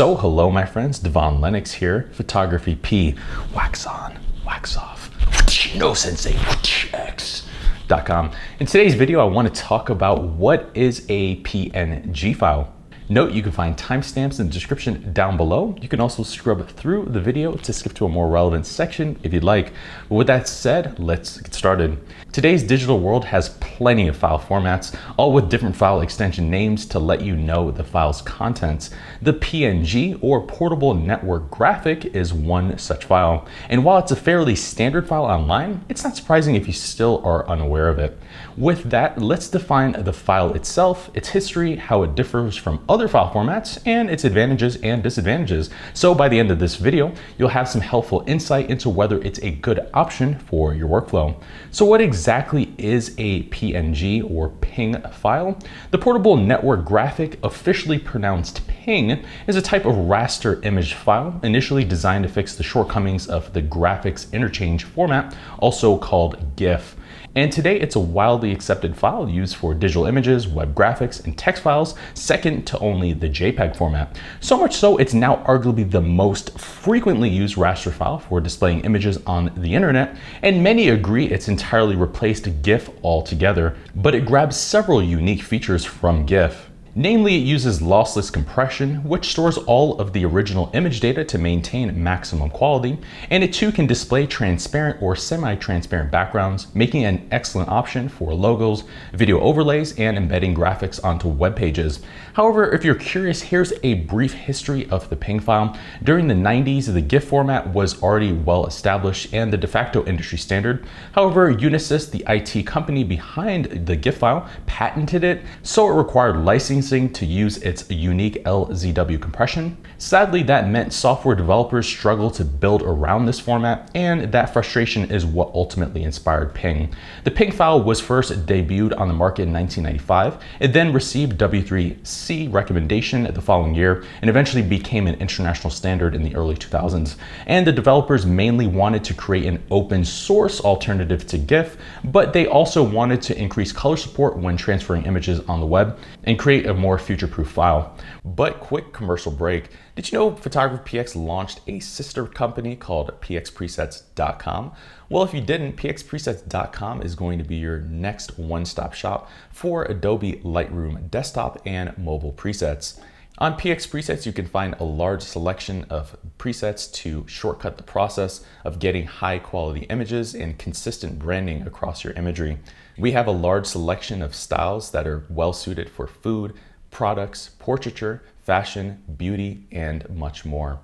So hello my friends, Devaun Lennox here, Photography P, wax on, wax off, no sensei, X.com. In today's video, I want to talk about what is a PNG file. Note you can find timestamps in the description down below. You can also scrub through the video to skip to a more relevant section if you'd like. But with that said, let's get started. Today's digital world has plenty of file formats, all with different file extension names to let you know the file's contents. The PNG, or Portable Network Graphic, is one such file. And while it's a fairly standard file online, it's not surprising if you still are unaware of it. With that, let's define the file itself, its history, how it differs from other file formats, and its advantages and disadvantages. So by the end of this video, you'll have some helpful insight into whether it's a good option for your workflow. So what exactly is a PNG or PNG file? The Portable Network Graphic, officially pronounced PNG, is a type of raster image file initially designed to fix the shortcomings of the graphics interchange format, also called GIF. And today it's a widely accepted file used for digital images, web graphics, and text files, second to only the JPEG format. So much so, it's now arguably the most frequently used raster file for displaying images on the internet, and many agree it's entirely replaced GIF altogether, but it grabs several unique features from GIF. Namely, it uses lossless compression, which stores all of the original image data to maintain maximum quality, and it too can display transparent or semi-transparent backgrounds, making it an excellent option for logos, video overlays, and embedding graphics onto web pages. However, if you're curious, here's a brief history of the PNG file. During the 90s, the GIF format was already well established and the de facto industry standard. However, Unisys, the IT company behind the GIF file, patented it, so it required licensing to use its unique LZW compression. Sadly, that meant software developers struggled to build around this format, and that frustration is what ultimately inspired PNG. The PNG file was first debuted on the market in 1995. It then received W3C recommendation the following year and eventually became an international standard in the early 2000s. And the developers mainly wanted to create an open source alternative to GIF, but they also wanted to increase color support when transferring images on the web and create a more future-proof file. But quick commercial break. Did you know PhotographyPX launched a sister company called pxpresets.com? Well, if you didn't, pxpresets.com is going to be your next one-stop shop for Adobe Lightroom desktop and mobile presets. On PX Presets, you can find a large selection of presets to shortcut the process of getting high quality images and consistent branding across your imagery. We have a large selection of styles that are well suited for food, products, portraiture, fashion, beauty, and much more.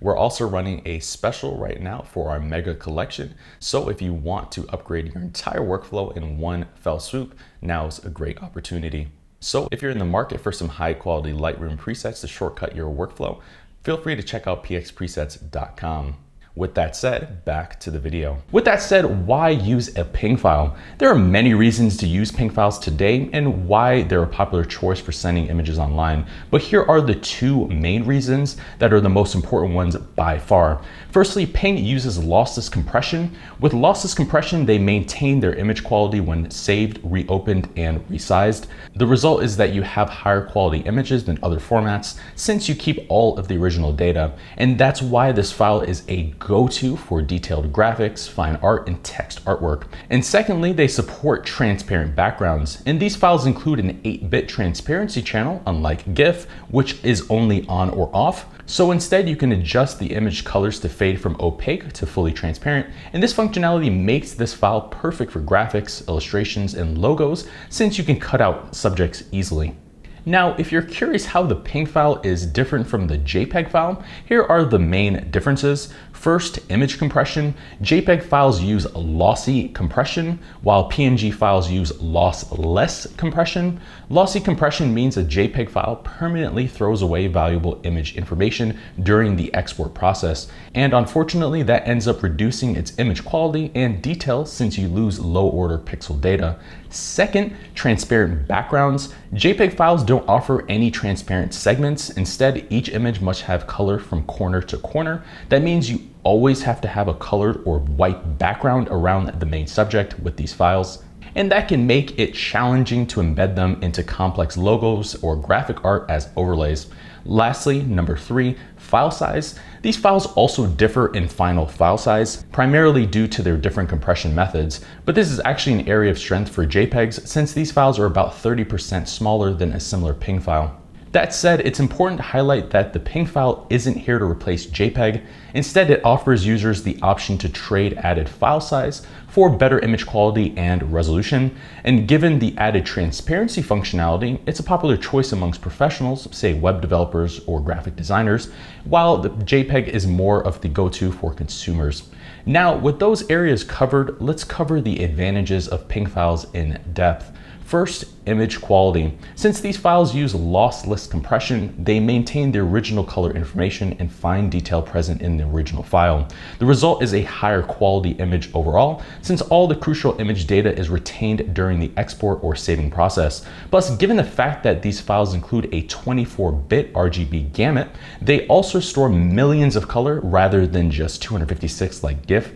We're also running a special right now for our mega collection. So if you want to upgrade your entire workflow in one fell swoop, now's a great opportunity. So if you're in the market for some high quality Lightroom presets to shortcut your workflow, feel free to check out pxpresets.com. With that said, back to the video. With that said, why use a PNG file? There are many reasons to use PNG files today and why they're a popular choice for sending images online. But here are the two main reasons that are the most important ones by far. Firstly, PNG uses lossless compression. With lossless compression, they maintain their image quality when saved, reopened, and resized. The result is that you have higher quality images than other formats since you keep all of the original data. And that's why this file is a go-to for detailed graphics, fine art, and text artwork. And secondly, they support transparent backgrounds. And these files include an 8-bit transparency channel, unlike GIF, which is only on or off. So instead, you can adjust the image colors to fade from opaque to fully transparent. And this functionality makes this file perfect for graphics, illustrations, and logos, since you can cut out subjects easily. Now, if you're curious how the PNG file is different from the JPEG file, here are the main differences. First, image compression. JPEG files use lossy compression, while PNG files use lossless compression. Lossy compression means a JPEG file permanently throws away valuable image information during the export process. And unfortunately, that ends up reducing its image quality and detail since you lose low order pixel data. Second, transparent backgrounds. JPEG files don't offer any transparent segments. Instead, each image must have color from corner to corner. That means you always have to have a colored or white background around the main subject with these files. And that can make it challenging to embed them into complex logos or graphic art as overlays. Lastly, number 3, file size. These files also differ in final file size, primarily due to their different compression methods, but this is actually an area of strength for JPEGs since these files are about 30% smaller than a similar PNG file. That said, it's important to highlight that the PNG file isn't here to replace JPEG. Instead, it offers users the option to trade added file size for better image quality and resolution. And given the added transparency functionality, it's a popular choice amongst professionals, say web developers or graphic designers, while the JPEG is more of the go-to for consumers. Now, with those areas covered, let's cover the advantages of PNG files in depth. First, image quality. Since these files use lossless compression, they maintain the original color information and fine detail present in the original file. The result is a higher quality image overall, since all the crucial image data is retained during the export or saving process. Plus, given the fact that these files include a 24-bit RGB gamut, they also store millions of color rather than just 256 like GIF.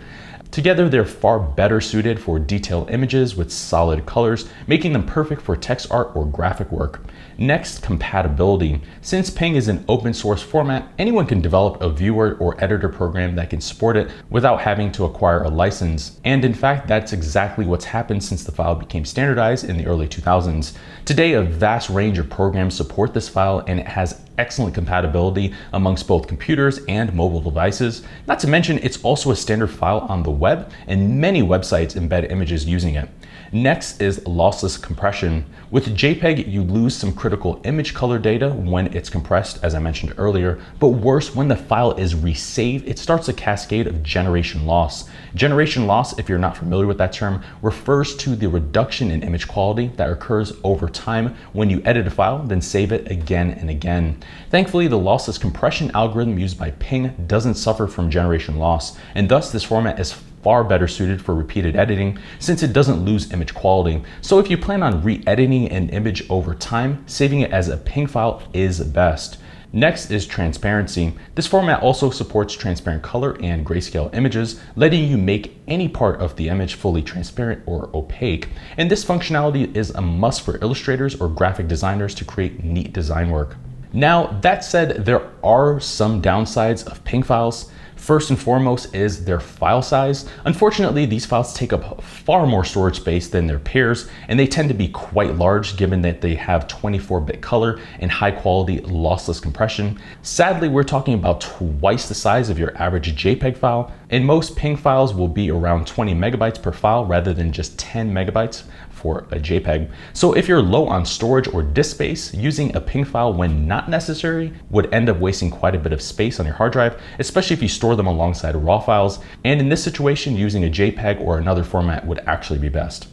Together, they're far better suited for detailed images with solid colors, making them perfect for text art or graphic work. Next, compatibility. Since PNG is an open source format, anyone can develop a viewer or editor program that can support it without having to acquire a license. And in fact, that's exactly what's happened since the file became standardized in the early 2000s. Today, a vast range of programs support this file, and it has excellent compatibility amongst both computers and mobile devices. Not to mention, it's also a standard file on the web, and many websites embed images using it. Next is lossless compression. With JPEG, you lose some critical image color data when it's compressed, as I mentioned earlier, but worse, when the file is resaved, it starts a cascade of generation loss. Generation loss, if you're not familiar with that term, refers to the reduction in image quality that occurs over time when you edit a file, then save it again and again. Thankfully, the lossless compression algorithm used by PNG doesn't suffer from generation loss, and thus this format is far better suited for repeated editing since it doesn't lose image quality. So if you plan on re-editing an image over time, saving it as a PNG file is best. Next is transparency. This format also supports transparent color and grayscale images, letting you make any part of the image fully transparent or opaque. And this functionality is a must for illustrators or graphic designers to create neat design work. Now, that said, there are some downsides of PNG files. First and foremost is their file size. Unfortunately, these files take up far more storage space than their peers, and they tend to be quite large given that they have 24-bit color and high quality lossless compression. Sadly, we're talking about twice the size of your average JPEG file, and most PNG files will be around 20 megabytes per file rather than just 10 megabytes for a JPEG. So if you're low on storage or disk space, using a PNG file when not necessary would end up wasting quite a bit of space on your hard drive, especially if you store them alongside raw files. And in this situation, using a JPEG or another format would actually be best.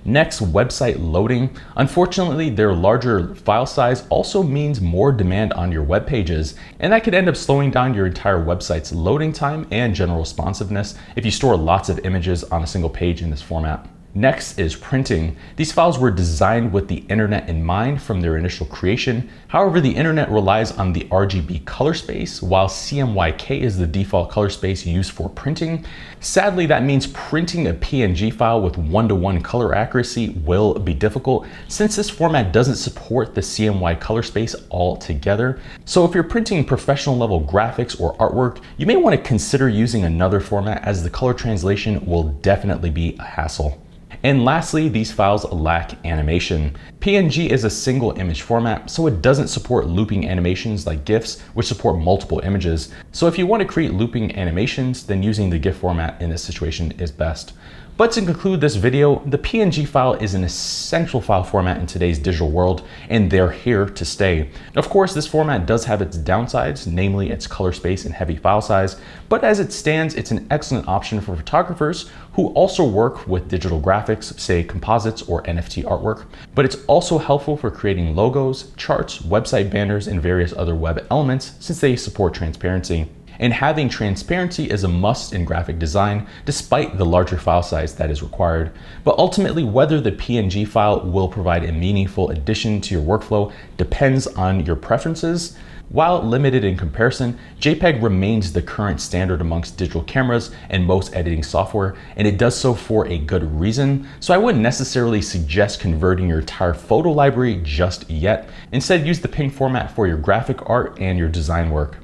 Next, website loading. Unfortunately, their larger file size also means more demand on your web pages, and that could end up slowing down your entire website's loading time and general responsiveness if you store lots of images on a single page in this format. Next is printing. These files were designed with the internet in mind from their initial creation. However, the internet relies on the RGB color space, while CMYK is the default color space used for printing. Sadly, that means printing a PNG file with one-to-one color accuracy will be difficult since this format doesn't support the CMY color space altogether. So if you're printing professional level graphics or artwork, you may want to consider using another format, as the color translation will definitely be a hassle. And lastly, these files lack animation. PNG is a single image format, so it doesn't support looping animations like GIFs, which support multiple images. So if you want to create looping animations, then using the GIF format in this situation is best. But to conclude this video, the PNG file is an essential file format in today's digital world, and they're here to stay. Of course, this format does have its downsides, namely its color space and heavy file size, but as it stands, it's an excellent option for photographers who also work with digital graphics, say composites or NFT artwork. But it's also helpful for creating logos, charts, website banners, and various other web elements since they support transparency. And having transparency is a must in graphic design, despite the larger file size that is required. But ultimately, whether the PNG file will provide a meaningful addition to your workflow depends on your preferences. While limited in comparison, JPEG remains the current standard amongst digital cameras and most editing software, and it does so for a good reason. So I wouldn't necessarily suggest converting your entire photo library just yet. Instead, use the PNG format for your graphic art and your design work.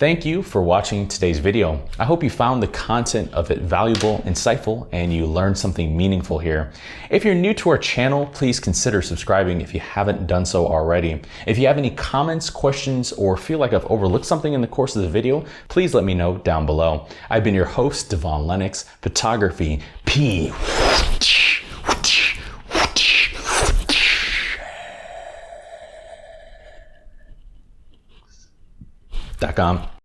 Thank you for watching today's video. I hope you found the content of it valuable, insightful, and you learned something meaningful here. If you're new to our channel, please consider subscribing if you haven't done so already. If you have any comments, questions, or feel like I've overlooked something in the course of the video, please let me know down below. I've been your host, Devaun Lennox, Photography P. .com.